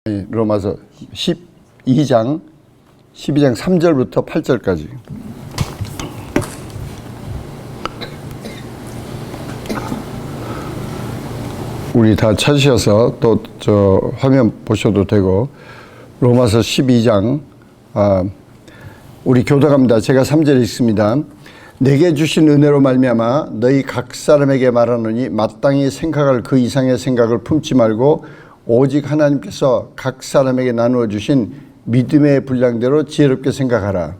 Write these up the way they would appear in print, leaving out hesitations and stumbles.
로마서 12장 3절부터 8절까지. 우리 다 찾으셔서 또 저 화면 보셔도 되고, 로마서 12장 우리 교독합니다. 제가 3절 읽습니다. 내게 주신 은혜로 말미암아 너희 각 사람에게 말하노니 마땅히 생각할 그 이상의 생각을 품지 말고 오직 하나님께서 각 사람에게 나누어 주신 믿음의 분량대로 지혜롭게 생각하라.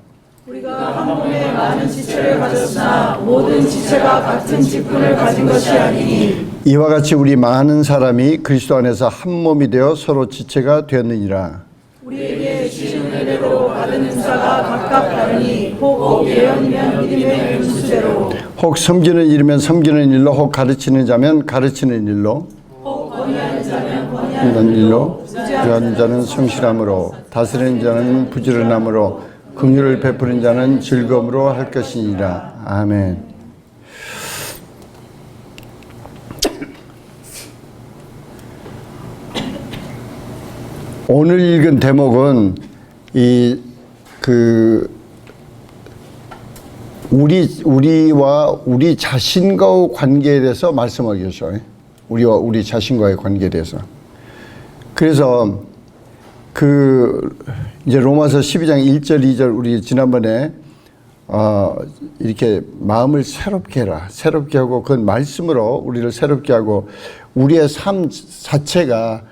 우리가 한 몸에 많은 지체를 가졌으나 모든 지체가 같은 직분을 가진 것이 아니니 이와 같이 우리 많은 사람이 그리스도 안에서 한 몸이 되어 서로 지체가 되었느니라. 우리에게 주신 은혜로 받은 은사가 각각 다르니 혹 예언이면 믿음의 분수대로 혹 섬기는 일이면 섬기는 일로, 혹 가르치는 자면 가르치는 일로, 혹 권위하는 자면 이런 권위하는 일로, 부유한 자는 성실함으로, 다스리는 자는 부지런함으로, 긍휼을 베푸는 자는 즐거움으로 할 것이니라. 아멘. 오늘 읽은 대목은 우리와 우리 자신과의 관계에 대해서 말씀하고 계셔요. 우리와 우리 자신과의 관계에 대해서. 그래서 이제 로마서 12장 1절, 2절 우리 지난번에 이렇게 마음을 새롭게 해라. 새롭게 하고 그 말씀으로 우리를 새롭게 하고 우리의 삶 자체가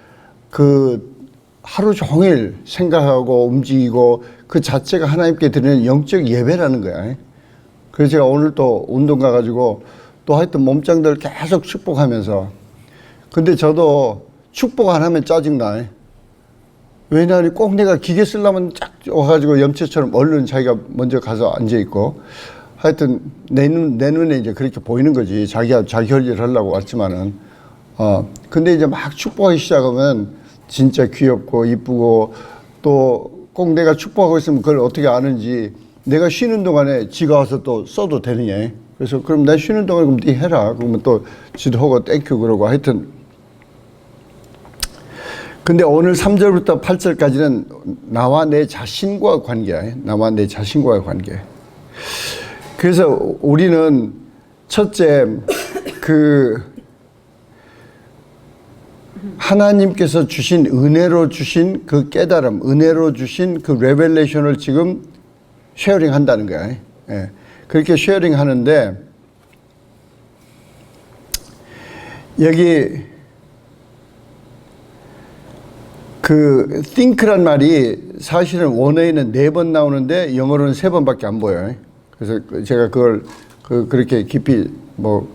하루 종일 생각하고 움직이고 그 자체가 하나님께 드리는 영적 예배라는 거야. 그래서 제가 오늘 또 운동 가가지고 또 하여튼 몸짱들 계속 축복하면서, 근데 저도 축복 안 하면 짜증나. 왜냐하면 꼭 내가 기계 쓰려면 쫙 와가지고 염치처럼 얼른 자기가 먼저 가서 앉아있고, 하여튼 내 눈에 이제 그렇게 보이는 거지. 자기가 자기 할 일 하려고 왔지만은. 근데 이제 막 축복하기 시작하면 진짜 귀엽고 이쁘고, 또 꼭 내가 축복하고 있으면 그걸 어떻게 아는지, 내가 쉬는 동안에 지가 와서 또 써도 되느냐. 그래서 그럼 내 쉬는 동안에 그럼 네 해라. 그러면 또 지도 하고 땡큐 그러고 하여튼. 근데 오늘 3절부터 8절까지는 나와 내 자신과 관계야. 나와 내 자신과의 관계. 그래서 우리는 첫째 하나님께서 주신 은혜로 주신 그 깨달음, 은혜로 주신 그 레벨레이션을 지금 쉐어링 한다는 거야. 예. 그렇게 쉐어링 하는데, 여기 think란 말이 사실은 원어에는 4번 나오는데 영어로는 3번밖에 안 보여요. 그래서 제가 그렇게 깊이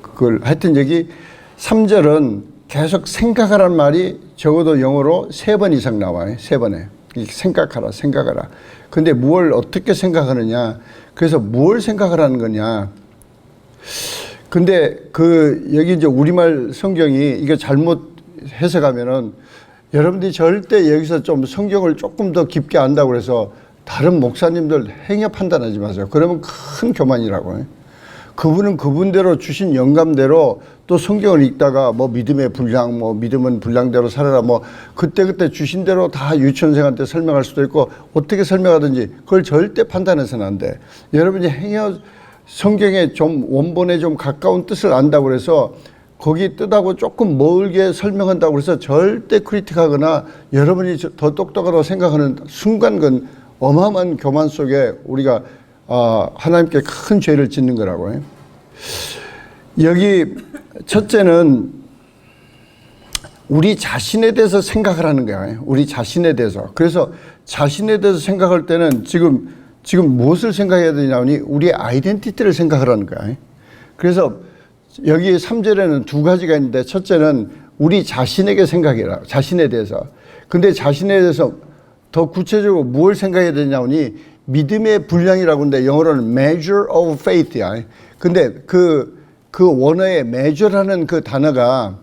그걸 하여튼 여기 3절은 계속 생각하라는 말이 적어도 영어로 3번 이상 나와요. 3번에. 생각하라. 근데 무엇을 어떻게 생각하느냐. 그래서 무엇을 생각하라는 거냐. 근데 여기 이제 우리말 성경이 이거 잘못 해석하면은 여러분들이 절대 여기서 좀 성경을 조금 더 깊게 안다고 해서 다른 목사님들 행여 판단하지 마세요. 그러면 큰 교만이라고. 그분은 그분대로 주신 영감대로 또 성경을 읽다가 믿음의 분량, 믿음은 분량대로 살아라, 그때 주신 대로 다 유치원생한테 설명할 수도 있고 어떻게 설명하든지 그걸 절대 판단해서는 안 돼. 여러분이 행여 성경에 좀 원본에 좀 가까운 뜻을 안다고 해서 거기 뜻하고 조금 멀게 설명한다고 해서 절대 크리틱하거나 여러분이 더 똑똑하다고 생각하는 순간 그 어마어마한 교만 속에 우리가 하나님께 큰 죄를 짓는 거라고요. 여기 첫째는 우리 자신에 대해서 생각을 하는 거야. 우리 자신에 대해서. 그래서 자신에 대해서 생각할 때는 지금 무엇을 생각해야 되냐니 우리의 아이덴티티를 생각하라는 거야. 그래서 여기 3절에는 2가지가 있는데, 첫째는 우리 자신에게 생각해라. 자신에 대해서. 근데 자신에 대해서 더 구체적으로 무엇을 생각해야 되냐니 믿음의 분량이라고 하는데 영어로는 measure of faith야. 근데 그 원어의 measure라는 그 단어가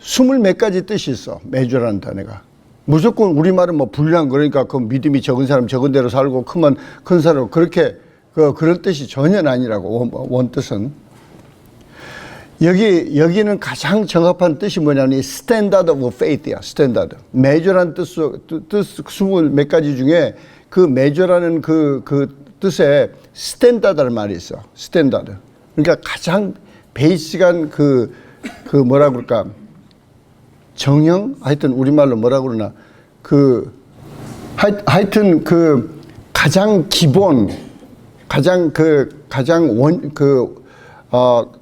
20몇 가지 뜻이 있어. measure라는 단어가. 무조건 우리말은 분량, 그러니까 그 믿음이 적은 사람 적은 대로 살고 크면 큰 사람 그렇게 그런 뜻이 전혀 아니라고. 원 뜻은. 여기는 가장 정확한 뜻이 뭐냐면 standard of faith야. standard. measure란 뜻 20몇 가지 중에 그 measure라는 그 뜻에 standard라는 말이 있어. standard. 그러니까 가장 베이직한 그 뭐라 그럴까? 정형? 하여튼 우리말로 뭐라 그러나? 하여튼 가장 기본, 가장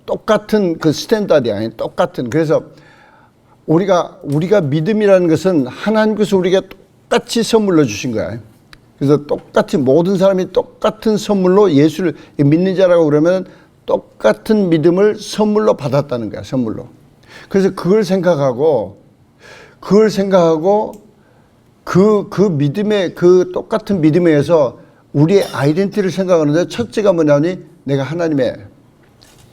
똑같은 그 스탠다드이 아닌 똑같은. 그래서 우리가 믿음이라는 것은 하나님께서 우리가 똑같이 선물로 주신 거야. 그래서 똑같이 모든 사람이 똑같은 선물로 예수를 믿는 자라고 그러면 똑같은 믿음을 선물로 받았다는 거야. 선물로. 그래서 그걸 생각하고 그 믿음의 그 똑같은 믿음에 의해서 우리의 아이덴티티를 생각하는데 첫째가 뭐냐니 내가 하나님의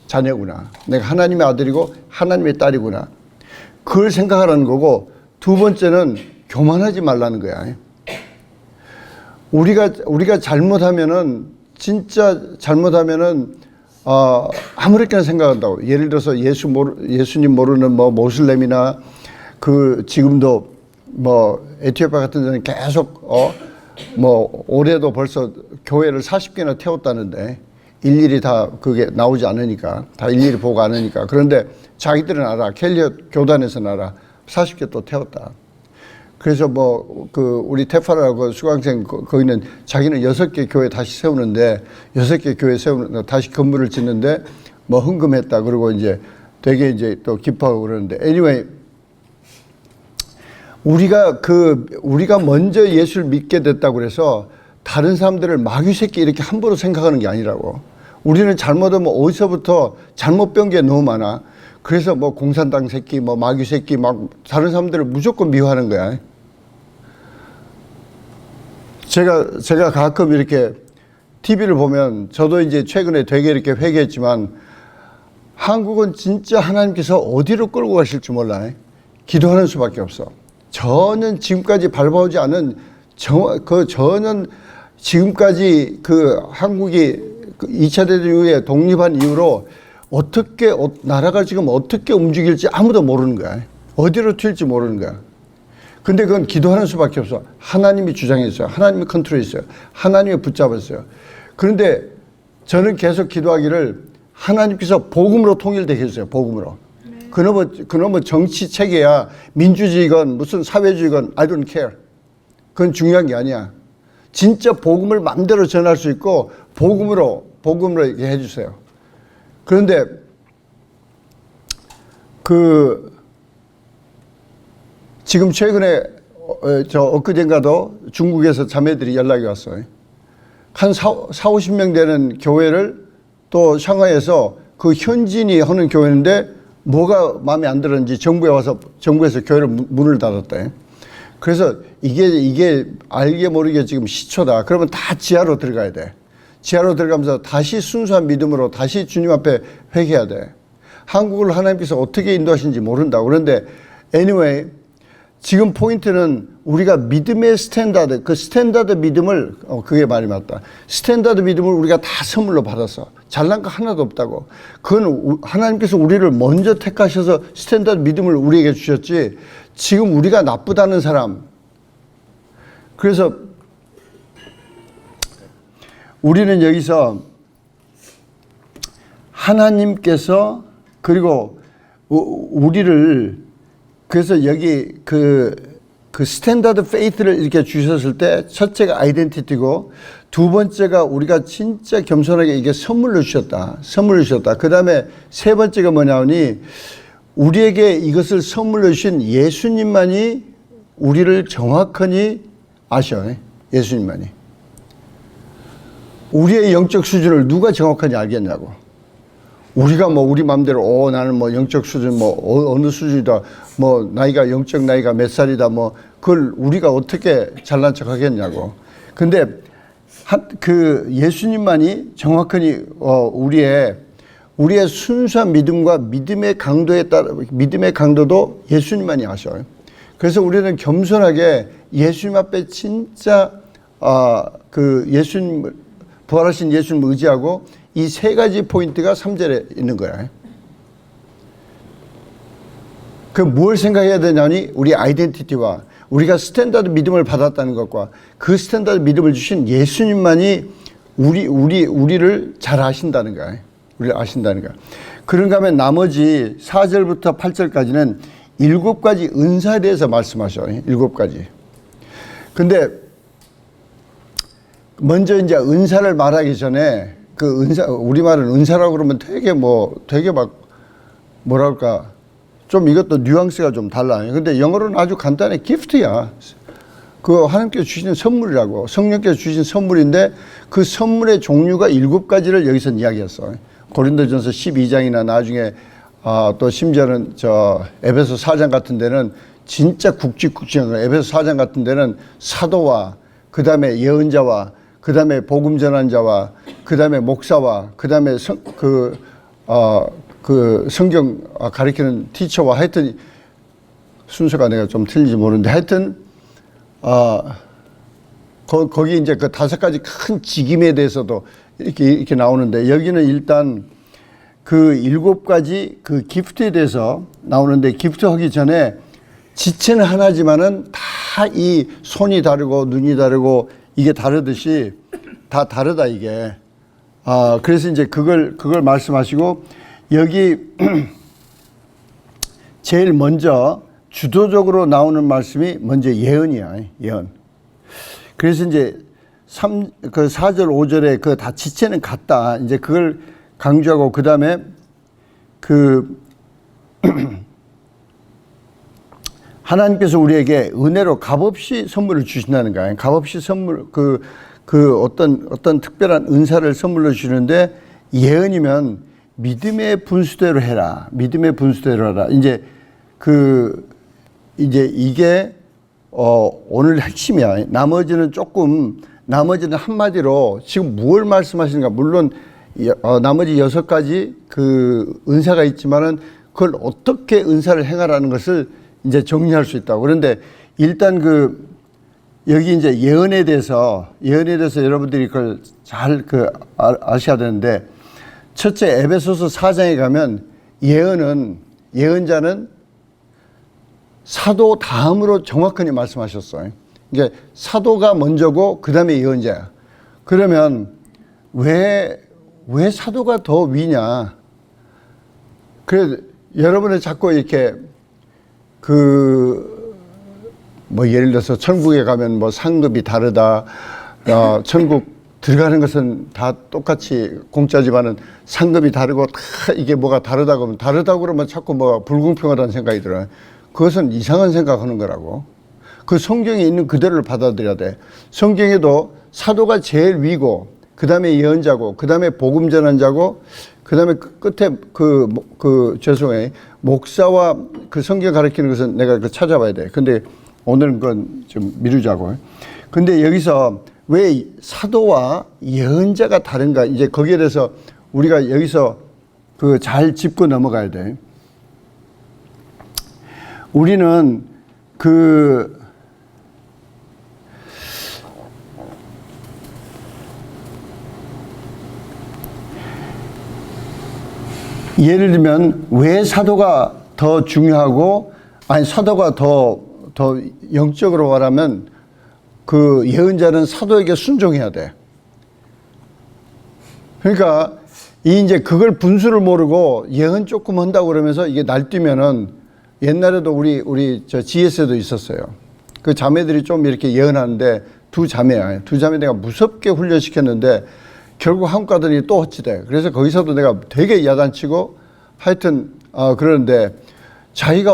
자녀구나. 내가 하나님의 아들이고 하나님의 딸이구나. 그걸 생각하라는 거고, 두 번째는 교만하지 말라는 거야. 우리가 잘못하면은, 진짜 잘못하면은 아무렇게나 생각한다고. 예를 들어서 예수님 모르는 뭐 모슬렘이나 지금도 뭐 에티오피아 같은 데는 계속 뭐 올해도 벌써 교회를 40개나 태웠다는데 일일이 다 그게 나오지 않으니까, 다 일일이 보고 않으니까. 그런데 자기들은 알아. 켈리어 교단에서는 알아. 40개 또 태웠다. 그래서 뭐 우리 테파라고 수강생 거기는 자기는 6개 교회 다시 세우는데 6개 교회 다시 건물을 짓는데 뭐 헌금했다. 그리고 이제 되게 이제 또 기뻐하고 그러는데 anyway, 우리가 먼저 예수를 믿게 됐다고 그래서 다른 사람들을 마귀 새끼 이렇게 함부로 생각하는 게 아니라고. 우리는 잘못하면 어디서부터 잘못 배운 게 너무 많아. 그래서 뭐 공산당 새끼, 뭐 마귀 새끼, 막 다른 사람들을 무조건 미워하는 거야. 제가 가끔 이렇게 TV를 보면, 저도 이제 최근에 되게 이렇게 회개했지만, 한국은 진짜 하나님께서 어디로 끌고 가실지 몰라. 기도하는 수밖에 없어. 전혀 지금까지 밟아오지 않은, 전혀 지금까지 한국이 2차 대전 이후에 독립한 이후로 나라가 지금 어떻게 움직일지 아무도 모르는 거야. 어디로 튈지 모르는 거야. 근데 그건 기도하는 수밖에 없어. 하나님이 주장했어요. 하나님이 컨트롤했어요. 하나님이 붙잡았어요. 그런데 저는 계속 기도하기를 하나님께서 복음으로 통일되게 해주세요. 복음으로. 그놈의 정치 체계야 민주주의건 무슨 사회주의건 I don't care. 그건 중요한 게 아니야. 진짜 복음을 마음대로 전할 수 있고 복음으로 이렇게 해주세요. 그런데 지금 최근에 엊그젠가도 중국에서 자매들이 연락이 왔어요. 한 40-50명 되는 교회를 또 샹하이에서 그 현지인이 하는 교회인데 뭐가 마음에 안 들었는지 정부에서 교회를 문을 닫았대. 그래서 이게 알게 모르게 지금 시초다. 그러면 다 지하로 들어가야 돼. 지하로 들어가면서 다시 순수한 믿음으로 다시 주님 앞에 회개해야 돼. 한국을 하나님께서 어떻게 인도하시는지 모른다. 그런데 anyway, 지금 포인트는 우리가 믿음의 스탠다드, 그 스탠다드 믿음을, 그게 말이 맞다. 스탠다드 믿음을 우리가 다 선물로 받았어. 잘난 거 하나도 없다고. 그건 하나님께서 우리를 먼저 택하셔서 스탠다드 믿음을 우리에게 주셨지, 지금 우리가 나쁘다는 사람. 그래서 우리는 여기서 하나님께서, 그리고 우리를, 그래서 여기 그 스탠다드 페이트를 이렇게 주셨을 때 첫째가 아이덴티티고 두 번째가 우리가 진짜 겸손하게 이게 선물로 주셨다. 선물로 주셨다. 그 다음에 세 번째가 뭐냐니 우리에게 이것을 선물로 주신 예수님만이 우리를 정확하니 아셔. 예수님만이. 우리의 영적 수준을 누가 정확하니 알겠냐고. 우리가 뭐 우리 마음대로 나는 뭐 영적 수준 뭐 어느 수준이다, 뭐 영적 나이가 몇 살이다, 뭐 그걸 우리가 어떻게 잘난 척 하겠냐고. 근데 그 예수님만이 정확하니 우리의 순수한 믿음과 믿음의 강도에 따라 믿음의 강도도 예수님만이 아셔요. 그래서 우리는 겸손하게 예수님 앞에 진짜 그 예수님, 부활하신 예수님을 의지하고 이 세 가지 포인트가 3절에 있는 거야. 그 뭘 생각해야 되냐니 우리 아이덴티티와 우리가 스탠다드 믿음을 받았다는 것과 그 스탠다드 믿음을 주신 예수님만이 우리를 잘 아신다는 거야. 우리를 아신다는 거야. 그런가 하면 나머지 4절부터 8절까지는 7가지 은사에 대해서 말씀하셔. 7가지. 근데 먼저 이제 은사를 말하기 전에 그 은사, 우리말은 은사라고 그러면 되게 막 뭐랄까 좀 이것도 뉘앙스가 좀 달라요. 근데 영어로는 아주 간단해. 기프트야. 그 하나님께서 주시는 선물이라고. 성령께서 주신 선물인데 그 선물의 종류가 7가지를 여기서 이야기했어. 고린도전서 12장이나 나중에 또 심지어는 에베소 4장 같은 데는 진짜 굵직굵직한 거예요. 에베소 4장 같은 데는 사도와 그 다음에 예언자와 그 다음에 복음 전한 자와 그 다음에 목사와 그 다음에 그 성경 가르치는 티처와 하여튼 순서가 내가 좀 틀린지 모르는데 하여튼 거기 이제 그 5가지 큰 직임에 대해서도 이렇게 나오는데 여기는 일단 그 7가지 그 기프트에 대해서 나오는데 기프트 하기 전에 지체는 하나지만은 다 이 손이 다르고 눈이 다르고 이게 다르듯이 다 다르다 이게. 그래서 이제 그걸 말씀하시고 여기 제일 먼저 주도적으로 나오는 말씀이 먼저 예언이야. 예언. 그래서 이제 4절 5절에 그 다 지체는 같다. 이제 그걸 강조하고 그다음에 하나님께서 우리에게 은혜로 값없이 선물을 주신다는 거예요. 값없이 선물 어떤 특별한 은사를 선물로 주시는데 예언이면 믿음의 분수대로 해라. 믿음의 분수대로 하라. 이제 이게 오늘 핵심이야. 나머지는 한마디로 지금 무엇을 말씀하시는가. 물론 나머지 6가지 그 은사가 있지만은 그걸 어떻게 은사를 행하라는 것을 이제 정리할 수 있다고. 그런데 일단 여기 이제 예언에 대해서 여러분들이 그걸 잘 아셔야 되는데 첫째 에베소서 4장에 가면 예언자는 사도 다음으로 정확하게 말씀하셨어요. 이게 사도가 먼저고 그 다음에 예언자야. 그러면 왜 사도가 더 위냐? 그래 여러분은 자꾸 이렇게 예를 들어서 천국에 가면 상급이 다르다. 천국 들어가는 것은 다 똑같이 공짜지만은 상급이 다르고 다 이게 뭐가 다르다고 그러면 자꾸 불공평하다는 생각이 들어요. 그것은 이상한 생각하는 거라고. 그 성경에 있는 그대로를 받아들여야 돼. 성경에도 사도가 제일 위고, 그 다음에 예언자고, 그 다음에 복음 전환자고, 그 다음에 끝에 목사와 그 성경 가르치는 것은 내가 찾아봐야 돼. 근데 오늘은 그건 좀 미루자고. 근데 여기서 왜 사도와 예언자가 다른가? 이제 거기에 대해서 우리가 여기서 잘 짚고 넘어가야 돼. 우리는 예를 들면 왜 사도가 더 중요하고 사도가 더 영적으로 말하면 예언자는 사도에게 순종해야 돼. 그러니까 이제 그걸 분수를 모르고 예언 조금 한다고 그러면서 이게 날뛰면은 옛날에도 우리 GS에도 있었어요. 그 자매들이 좀 이렇게 예언하는데 두 자매 내가 무섭게 훈련시켰는데 결국 한국 가더니 또 헛짓해. 그래서 거기서도 내가 되게 야단치고 하여튼 그러는데 자기가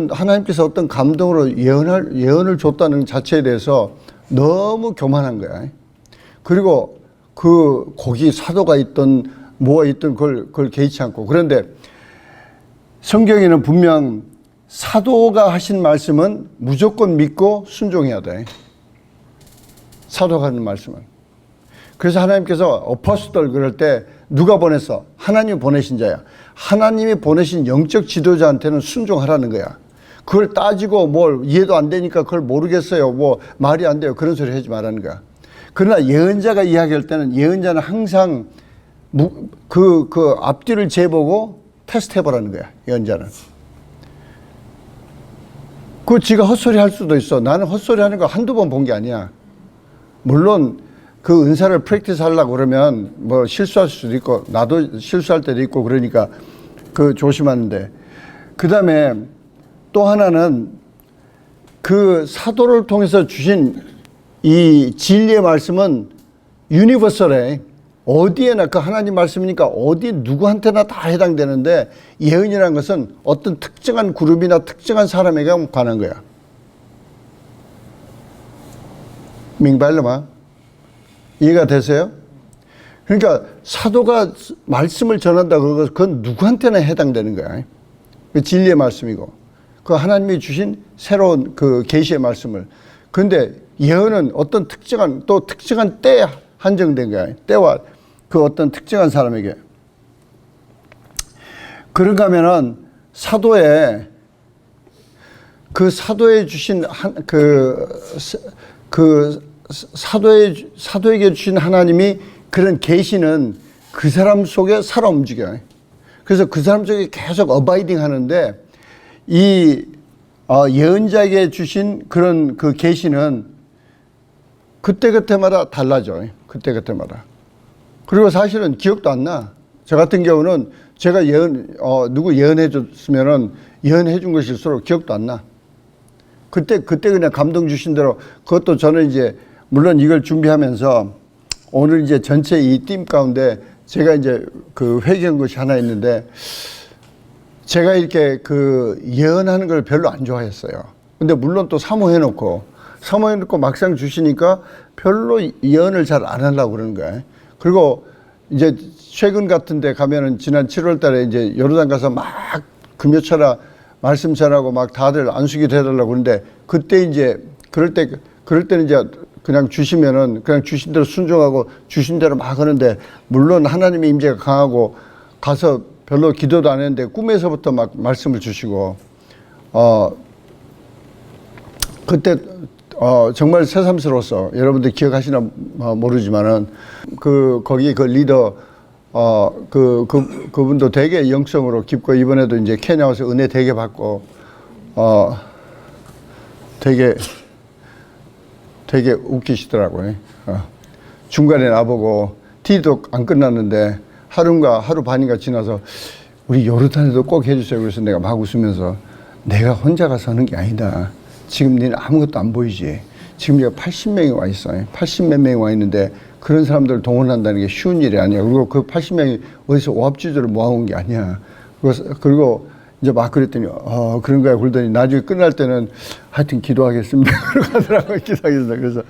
하나님께서 어떤 감동으로 예언을 줬다는 자체에 대해서 너무 교만한 거야. 그리고 거기 사도가 있던 뭐가 있던 그걸 개의치 않고. 그런데 성경에는 분명 사도가 하신 말씀은 무조건 믿고 순종해야 돼. 사도가 하는 말씀은. 그래서 하나님께서 어퍼스톨 그럴 때 누가 보냈어? 하나님이 보내신 자야. 하나님이 보내신 영적 지도자한테는 순종하라는 거야. 그걸 따지고 이해도 안 되니까 그걸 모르겠어요. 말이 안 돼요. 그런 소리 하지 말라는 거야. 그러나 예언자가 이야기할 때는 예언자는 항상 앞뒤를 재보고 테스트 해보라는 거야. 예언자는. 그 지가 헛소리 할 수도 있어. 나는 헛소리 하는 거 한두 번 본 게 아니야. 물론 그 은사를 프랙티스 하려고 그러면 뭐 실수할 수도 있고 나도 실수할 때도 있고 그러니까 그 조심하는데, 그 다음에 또 하나는 그 사도를 통해서 주신 이 진리의 말씀은 유니버설해. 어디에나 그 하나님 말씀이니까 어디 누구한테나 다 해당되는데, 예언이라는 것은 어떤 특정한 그룹이나 특정한 사람에게 관한 거야. 민발로마 이해가 되세요? 그러니까 사도가 말씀을 전한다 그러고 그건 누구한테나 해당되는 거야. 그 진리의 말씀이고 그 하나님이 주신 새로운 그 계시의 말씀을. 그런데 예언은 어떤 특정한 또 특정한 때에 한정된 거야. 때와 그 어떤 특정한 사람에게. 그런가 하면은 사도에 주신 사도에게 주신 하나님이 그런 계시는 그 사람 속에 살아 움직여요. 그래서 그 사람 속에 계속 어바이딩 하는데, 이 예언자에게 주신 그런 그 계시는 그때그때마다 달라져. 그때그때마다. 그리고 사실은 기억도 안 나. 저 같은 경우는 제가 누구 예언해 줬으면은 예언해 준 것일수록 기억도 안 나. 그때 그냥 감동 주신 대로. 그것도 저는 이제 물론 이걸 준비하면서 오늘 이제 전체 이 팀 가운데 제가 이제 그 회개한 것이 하나 있는데, 제가 이렇게 그 예언하는 걸 별로 안 좋아했어요. 근데 물론 또 사모해놓고 막상 주시니까 별로 예언을 잘 안 하려고 그러는 거예요. 그리고 이제 최근 같은 데 가면은 지난 7월 달에 이제 요르단 가서 막 금요철야 말씀 전하고 막 다들 안수기도 해달라고 그러는데, 그때 이제 그럴 때는 이제 그냥 주시면은 그냥 주신 대로 순종하고 주신 대로 막 하는데, 물론 하나님의 임재가 강하고 가서 별로 기도도 안 했는데 꿈에서부터 막 말씀을 주시고, 그때 정말 새삼스러웠어. 여러분들 기억하시나 모르지만은 거기 그 리더 그분도 되게 영성으로 깊고, 이번에도 이제 케냐 와서 은혜 되게 받고 되게 웃기시더라고요. 중간에 나보고 티도 안 끝났는데 하루 반인가 지나서 우리 요르단에도 꼭 해주세요. 그래서 내가 막 웃으면서, 내가 혼자 가서 하는 게 아니다. 지금 니는 아무것도 안 보이지. 지금 내가 80명이 와 있어요. 80몇 명이 와 있는데 그런 사람들을 동원한다는 게 쉬운 일이 아니야. 그리고 그 80명이 어디서 오합지졸을 모아온 게 아니야. 그리고 이제 막 그랬더니 그런 거야. 그러더니 나중에 끝날 때는 하여튼 기도하겠습니다. 그러고 하더라고요. 기도하겠습니다. 그래서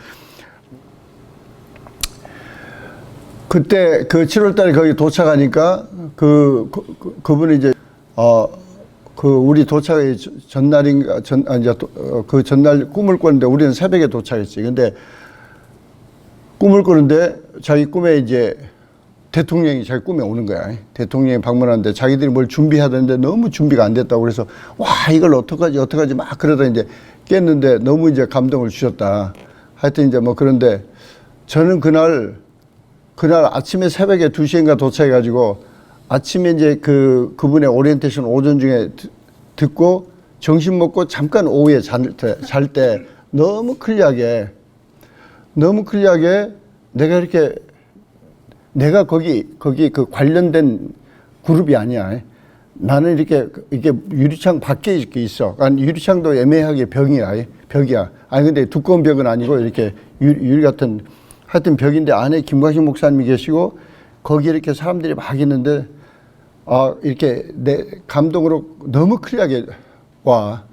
그때 그 7월 달에 거기 도착하니까 그분이 이제 우리 도착의 전날인가 그 전날 꿈을 꿨는데, 우리는 새벽에 도착했지. 근데 꿈을 꾸는데 자기 꿈에 이제 대통령이 자기 꿈에 오는 거야. 대통령이 방문하는데 자기들이 뭘 준비하던데 너무 준비가 안 됐다고. 그래서 와, 이걸 어떡하지 막 그러다 이제 깼는데 너무 이제 감동을 주셨다. 하여튼 이제 뭐 그런데 저는 그날 아침에 새벽에 2시인가 도착해가지고 아침에 이제 그분의 오리엔테이션 오전 중에 듣고 점심 먹고 잠깐 오후에 잘 때 너무 클리어하게 내가 거기 그 관련된 그룹이 아니야. 나는 이렇게 유리창 밖에 이렇게 있어. 아니, 유리창도 애매하게 벽이야. 아니 근데 두꺼운 벽은 아니고 이렇게 유리 같은 하여튼 벽인데, 안에 김광식 목사님이 계시고 거기 이렇게 사람들이 막 있는데, 이렇게 내 감동으로 너무 클리어하게 와.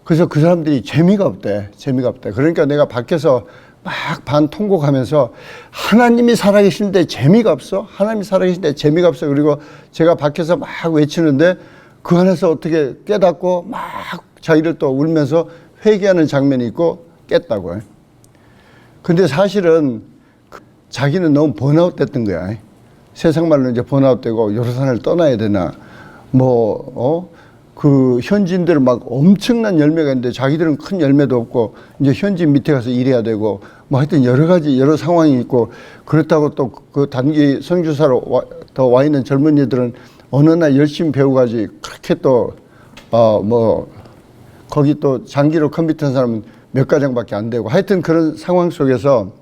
그래서 그 사람들이 재미가 없대. 그러니까 내가 밖에서 막 반 통곡하면서, 하나님이 살아계신데 재미가 없어? 그리고 제가 밖에서 막 외치는데 그 안에서 어떻게 깨닫고 막 자기를 또 울면서 회개하는 장면이 있고 깼다고. 근데 사실은 자기는 너무 번아웃 됐던 거야. 세상 말로 이제 번아웃 되고 요르단을 떠나야 되나, 그 현지인들은 막 엄청난 열매가 있는데 자기들은 큰 열매도 없고, 이제 현지인 밑에 가서 일해야 되고, 뭐 하여튼 여러 상황이 있고, 그렇다고 또 그 단기 선교사로 더 와 있는 젊은이들은 어느 날 열심히 배워가지 그렇게 또 거기 또 장기로 컴퓨터 한 사람은 몇 가정밖에 안 되고 하여튼 그런 상황 속에서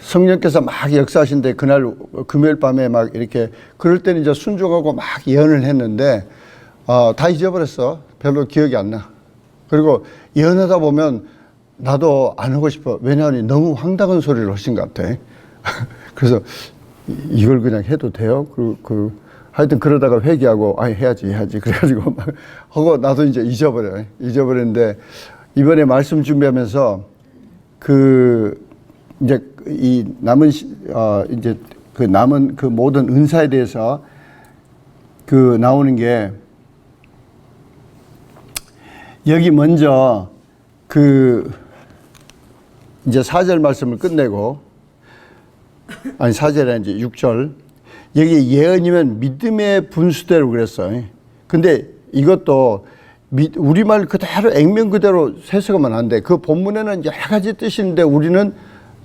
성령께서 막 역사하신데 그날 금요일 밤에 막 이렇게 그럴 때는 이제 순종하고 막 예언을 했는데 다 잊어버렸어. 별로 기억이 안 나. 그리고 예언하다 보면 나도 안 하고 싶어. 왜냐하면 너무 황당한 소리를 하신 것 같아. 그래서 이걸 그냥 해도 돼요? 하여튼 그러다가 회개하고 해야지. 그래가지고 막 하고 나도 이제 잊어버렸는데 이번에 말씀 준비하면서 이제 이 남은 이제 그 남은 그 모든 은사에 대해서 나오는 게 여기 먼저 이제 4절 말씀을 끝내고 4절에 이제 6절 여기 예언이면 믿음의 분수대로 그랬어요. 근데 이것도 우리말 그대로 액면 그대로 해석하면 안 돼. 그 본문에는 여러 가지 뜻이 있는데 우리는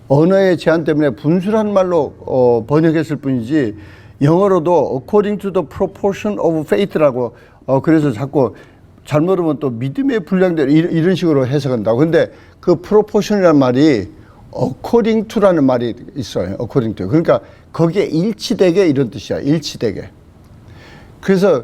언어의 제한 때문에 분수라는 말로 번역했을 뿐이지 영어로도 according to the proportion of faith라고 그래서 자꾸 잘못하면 또 믿음의 분량대로 이런 식으로 해석한다고. 근데 그 proportion이라는 말이 according to라는 말이 있어요. according to. 그러니까 거기에 일치되게 이런 뜻이야. 일치되게. 그래서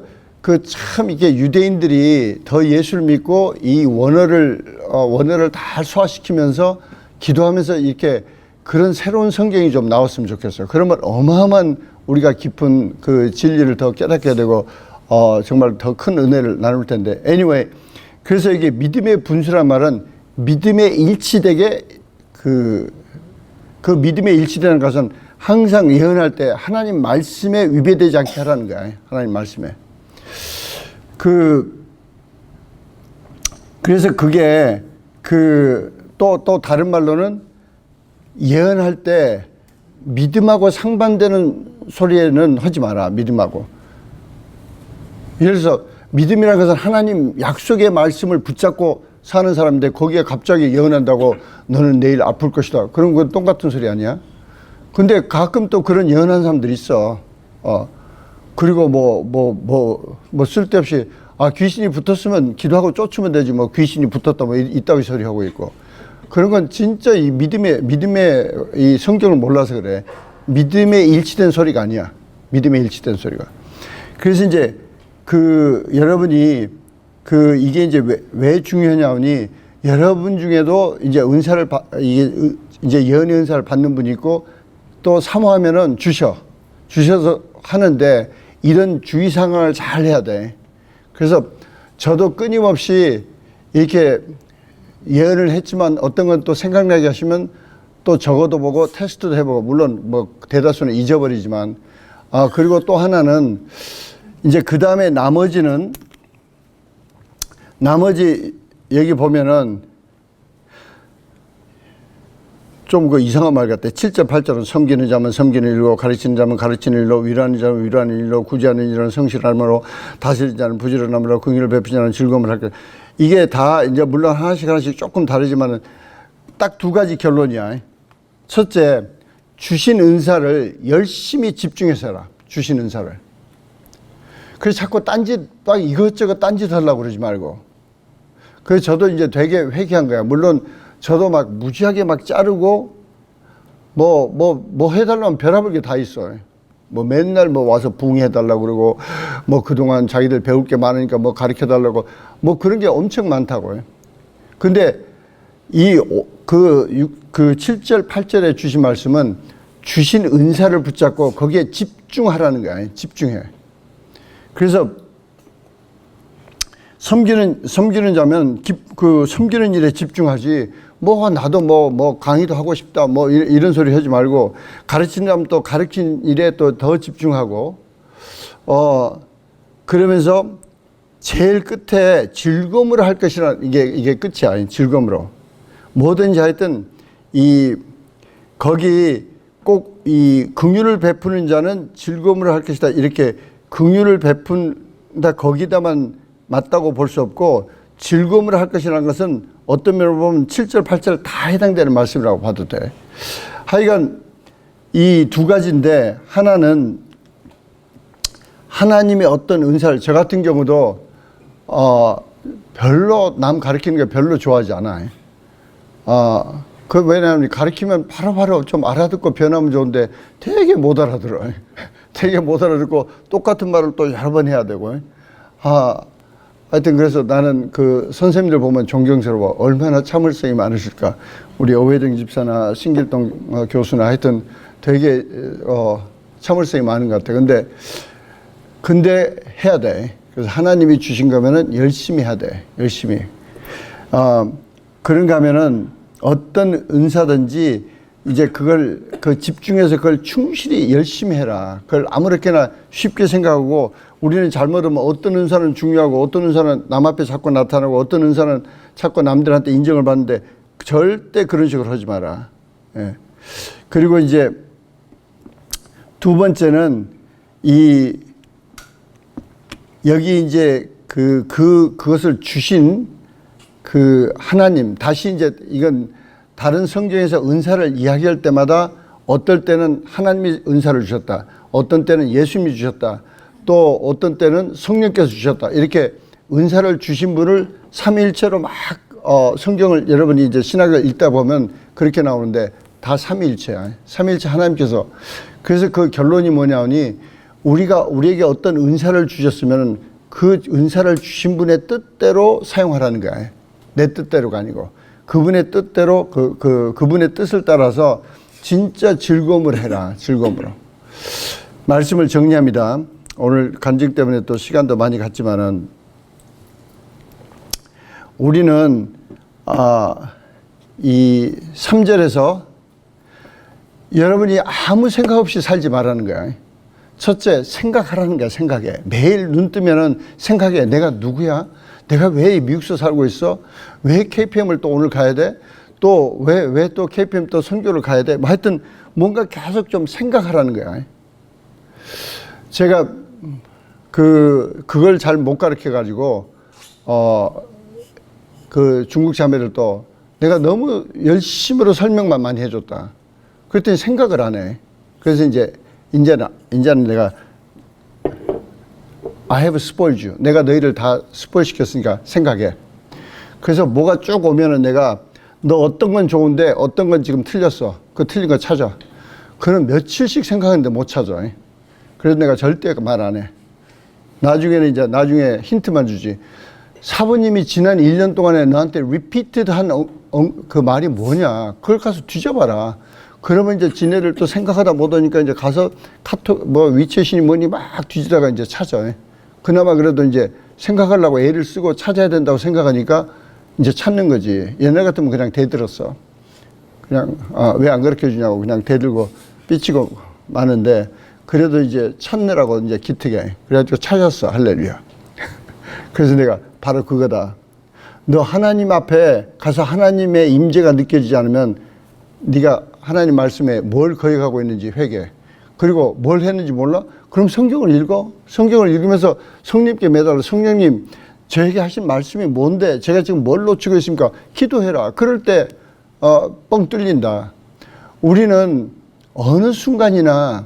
참 이게 유대인들이 더 예수를 믿고 이 원어를 다 소화시키면서 기도하면서 이렇게 그런 새로운 성경이 좀 나왔으면 좋겠어요. 그러면 어마어마한 우리가 깊은 그 진리를 더 깨닫게 되고 정말 더 큰 은혜를 나눌 텐데. anyway, 그래서 이게 믿음의 분수란 말은 믿음에 일치되게 그 믿음에 일치되는 것은 항상 예언할 때 하나님 말씀에 위배되지 않게 하라는 거야. 하나님 말씀에. 그래서 그게 또 다른 말로는 예언할 때 믿음하고 상반되는 소리에는 하지 마라. 믿음하고. 예를 들어서 믿음이라는 것은 하나님 약속의 말씀을 붙잡고 사는 사람인데 거기에 갑자기 예언한다고 너는 내일 아플 것이다. 그런 건 똑같은 소리 아니야? 근데 가끔 또 그런 예언하는 사람들이 있어. 그리고 뭐 쓸데없이 귀신이 붙었으면 기도하고 쫓으면 되지 뭐 귀신이 붙었다 뭐 이따위 소리 하고 있고. 그런 건 진짜 이 믿음의 이 성경을 몰라서 그래. 믿음에 일치된 소리가 아니야. 믿음에 일치된 소리가. 그래서 이제 여러분이 이게 이제 왜 중요하냐니 여러분 중에도 이제 은사를 이제 예언의 은사를 받는 분이 있고 또 사모하면은 주셔서 하는데 이런 주의 상황을 잘 해야 돼. 그래서 저도 끊임없이 이렇게 예언을 했지만 어떤 건 또 생각나게 하시면 또 적어도 보고 테스트도 해보고 물론 뭐 대다수는 잊어버리지만 그리고 또 하나는 이제 그 다음에 나머지 여기 보면은 좀 이상한 말 같아. 7절 8절은 섬기는 자면 섬기는 일로 가르치는 자면 가르치는 일로 위로하는 자면 위로하는 일로 구제하는 일은 성실함으로 다스리는 자는 부지런함으로 긍휼을 베푸는 자는 즐거움을 할 것. 이게 다 이제 물론 하나씩 조금 다르지만은 딱 두 가지 결론이야. 첫째, 주신 은사를 열심히 집중해서 해라. 주신 은사를. 그래서 자꾸 막 이것저것 딴짓 하려고 그러지 말고. 그래서 저도 이제 되게 회개한 거야. 물론 저도 막 무지하게 막 자르고 뭐 해달라면 별의별 게 다 있어. 뭐 맨날 와서 부응해달라고 그러고 뭐 그동안 자기들 배울 게 많으니까 뭐 가르쳐달라고 뭐 그런 게 엄청 많다고요. 근데 7절 8절에 주신 말씀은 주신 은사를 붙잡고 거기에 집중하라는 거야. 집중해. 그래서 섬기는 자면 섬기는 일에 집중하지 나도 뭐 강의도 하고 싶다 뭐 이런 소리 하지 말고 가르치는 자면 또 가르친 일에 또 더 집중하고 그러면서 제일 끝에 즐거움으로 할 것이라 이게 끝이야. 즐거움으로 뭐든지 하여튼 거기 꼭 이 긍휼을 베푸는 자는 즐거움으로 할 것이다. 이렇게 긍휼을 베푼다 거기다만 맞다고 볼 수 없고 즐거움으로 할 것이라는 것은 어떤 면으로 보면 7절 8절 다 해당되는 말씀이라고 봐도 돼. 하여간 이 두 가지인데 하나는 하나님의 어떤 은사를 저 같은 경우도 별로 남 가르치는 게 별로 좋아하지 않아요. 왜냐하면 가르치면 바로바로 좀 알아듣고 변하면 좋은데 되게 못 알아들어요. 되게 못 알아듣고 똑같은 말을 또 여러 번 해야 되고. 하여튼 그래서 나는 그 선생님들 보면 존경스러워. 얼마나 참을성이 많으실까. 우리 오회정 집사나 신길동 교수나 하여튼 되게 참을성이 많은 것 같아. 근데 해야 돼. 그래서 하나님이 주신 거면은 열심히 해야 돼. 열심히. 그런가 하면은 어떤 은사든지 이제 그 집중해서 그걸 충실히 열심히 해라. 그걸 아무렇게나 쉽게 생각하고 우리는 잘못하면 어떤 은사는 중요하고 어떤 은사는 남 앞에 자꾸 나타나고 어떤 은사는 자꾸 남들한테 인정을 받는데 절대 그런 식으로 하지 마라. 예. 그리고 이제 두 번째는 여기 이제 그것을 주신 그 하나님, 다시 이제 이건 다른 성경에서 은사를 이야기할 때마다 어떨 때는 하나님이 은사를 주셨다. 어떤 때는 예수님이 주셨다. 또 어떤 때는 성령께서 주셨다. 이렇게 은사를 주신 분을 삼위일체로 막 성경을 여러분이 이제 신학을 읽다 보면 그렇게 나오는데 다 삼위일체야. 삼위일체 하나님께서. 그래서 그 결론이 뭐냐니 우리에게 어떤 은사를 주셨으면 그 은사를 주신 분의 뜻대로 사용하라는 거야. 내 뜻대로가 아니고 그분의 뜻대로 그분의 뜻을 따라서 진짜 즐거움을 해라. 즐거움으로. 말씀을 정리합니다. 오늘 간증 때문에 또 시간도 많이 갔지만은 우리는 이 3절에서 여러분이 아무 생각 없이 살지 말라는 거야. 첫째, 생각하라는 거야. 생각해. 매일 눈 뜨면은 생각해. 내가 누구야? 내가 왜 미국에서 살고 있어? 왜 KPM을 또 오늘 가야 돼? 또 왜 또 KPM 또 선교를 가야 돼? 뭐 하여튼 뭔가 계속 좀 생각하라는 거야. 제가 그걸 잘 못 가르쳐 가지고 그 중국 자매를 또 내가 너무 열심으로 설명만 많이 해줬다. 그랬더니 생각을 안 해. 그래서 이제는 내가 I have spoiled you. 내가 너희를 다 스포일 시켰으니까 생각해. 그래서 뭐가 쭉 오면은 내가 너 어떤 건 좋은데 어떤 건 지금 틀렸어. 그 틀린 거 찾아. 그럼 며칠씩 생각하는데 못 찾아. 그래서 내가 절대 말 안 해. 나중에 힌트만 주지. 사부님이 지난 1년 동안에 너한테 repeated 한 그 말이 뭐냐. 그걸 가서 뒤져봐라. 그러면 이제 지네를 또 생각하다 못 오니까 이제 가서 카톡, 위챗이니 뭐니 막 뒤지다가 이제 찾아. 그나마 그래도 이제 생각하려고 애를 쓰고 찾아야 된다고 생각하니까 이제 찾는 거지. 옛날 같으면 그냥 대들었어. 그냥, 왜 안 그렇게 해주냐고 그냥 대들고 삐치고 마는데 그래도 이제 찾느라고 이제 기특해. 그래가지고 찾았어. 할렐루야. 그래서 내가 바로 그거다. 너 하나님 앞에 가서 하나님의 임재가 느껴지지 않으면 네가 하나님 말씀에 뭘 거역하고 있는지 회개해. 그리고 뭘 했는지 몰라? 그럼 성경을 읽어. 성경을 읽으면서 성령님께 매달려. 성령님, 저에게 하신 말씀이 뭔데? 제가 지금 뭘 놓치고 있습니까? 기도해라. 그럴 때 뻥 뚫린다. 우리는 어느 순간이나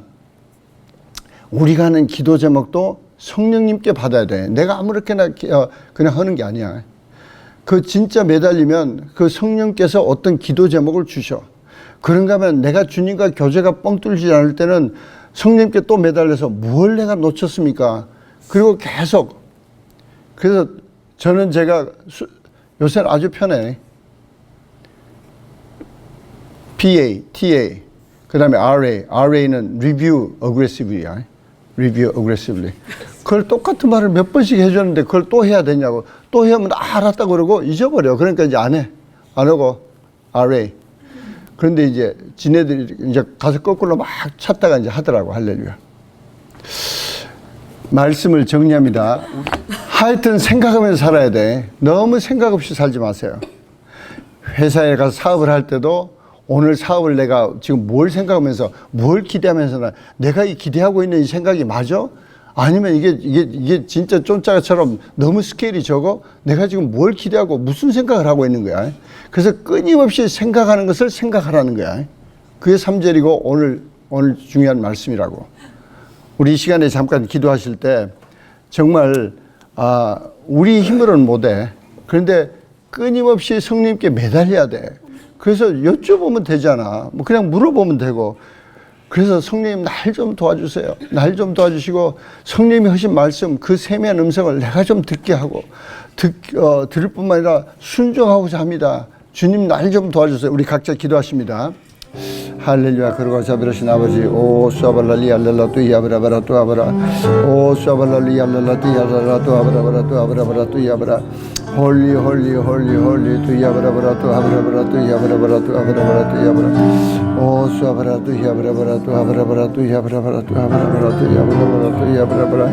우리가 하는 기도 제목도 성령님께 받아야 돼. 내가 아무렇게나 그냥 하는 게 아니야. 그 진짜 매달리면 그 성령께서 어떤 기도 제목을 주셔. 그런가 하면 내가 주님과 교제가 뻥 뚫리지 않을 때는 성령님께 또 매달려서 뭘 내가 놓쳤습니까? 그리고 계속. 그래서 저는 제가 요새는 아주 편해. PA, TA, 그 다음에 RA는 Review Aggressively야. Review Aggressively. 그걸 똑같은 말을 몇 번씩 해줬는데 그걸 또 해야 되냐고. 또 해야면 알았다고 그러고 잊어버려. 그러니까 이제 안 해. 안 하고 RA. 그런데 이제 지네들이 이제 가서 거꾸로 막 찾다가 이제 하더라고. 할렐루야. 말씀을 정리합니다. 하여튼 생각하면서 살아야 돼. 너무 생각 없이 살지 마세요. 회사에 가서 사업을 할 때도 오늘 사업을 내가 지금 뭘 생각하면서 뭘 기대하면서 내가 이 기대하고 있는 이 생각이 맞아? 아니면 이게 진짜 쫀짜처럼 너무 스케일이 적어? 내가 지금 뭘 기대하고 무슨 생각을 하고 있는 거야? 그래서 끊임없이 생각하는 것을 생각하라는 거야. 그게 3절이고 오늘 중요한 말씀이라고. 우리 이 시간에 잠깐 기도하실 때 정말 우리 힘으로는 못해. 그런데 끊임없이 성령님께 매달려야 돼. 그래서 여쭤보면 되잖아. 뭐 그냥 물어보면 되고. 그래서 성령님 날 좀 도와주세요. 날 좀 도와주시고 성령님이 하신 말씀 그 세미한 음성을 내가 좀 듣게 하고 들을 뿐만 아니라 순종하고자 합니다. 주님 날 좀 도와주세요. 우리 각자 기도하십니다. 할렐루야. 그러고 자비로신 아버지 오 수아발랄리 알랄라 뚜이 아브라바라 뚜 아브라 오 수아발랄리 알랄라 뚜이 알랄라 뚜 아브라바라 뚜 아브라바라 뚜이 아브라 홀리 홀리 홀리 홀리 뚜이 아브라바라 뚜 아브라바라 뚜이 아브라바라 뚜 아브라바라 뚜이 아브라 오 수아바라 뚜이 아브라바라 뚜 아브라바라 뚜이 아브라바라 뚜 아브라바라 뚜이 아브라바라 뚜이 아브라바라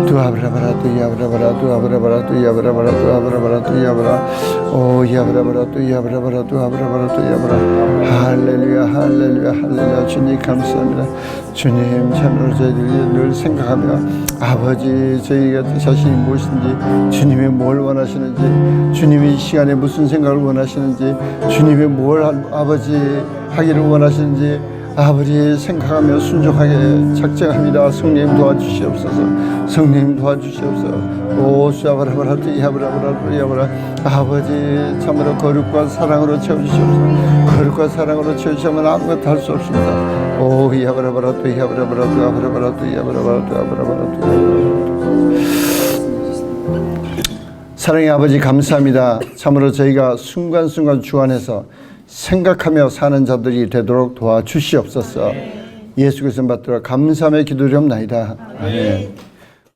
뚜 아브라바라 뚜이 아브라바라 뚜 아브라바라 뚜이 아브라바라 뚜 아브라바라 뚜이 아브라 오 야브라바라 뚜이 아브라바라 뚜 아브라바라 뚜이 아브라 할렐루야 할렐루야 할렐루야. 주님 감사합니다. 주님 참으로 저희들이 늘 생각하며 아버지 저희가 자신이 무엇인지 주님이 뭘 원하시는지 주님이 이 시간에 무슨 생각을 원하시는지 주님이 뭘 아버지 하기를 원하시는지 아버지 생각하며 순종하게 작정합니다. 성령님 도와주시옵소서. 성령님 도와주시옵소서. 오 샤바라바라뚜 야브라바라뚜 야브라 아버지 참으로 거룩과 사랑으로 채워주시옵소서. 거룩과 사랑으로 채우시면 아무것도 할 수 없습니다. 오 야브라바라뚜 야브라바라뚜 야브라바라뚜 야브라바라뚜 야브라바라뚜. 사랑의 아버지 감사합니다. 참으로 저희가 순간순간 주 안에서 생각하며 사는 자들이 되도록 도와주시옵소서. 예수 그리스도 받들어 감사함의 기도드리옵나이다. 아멘.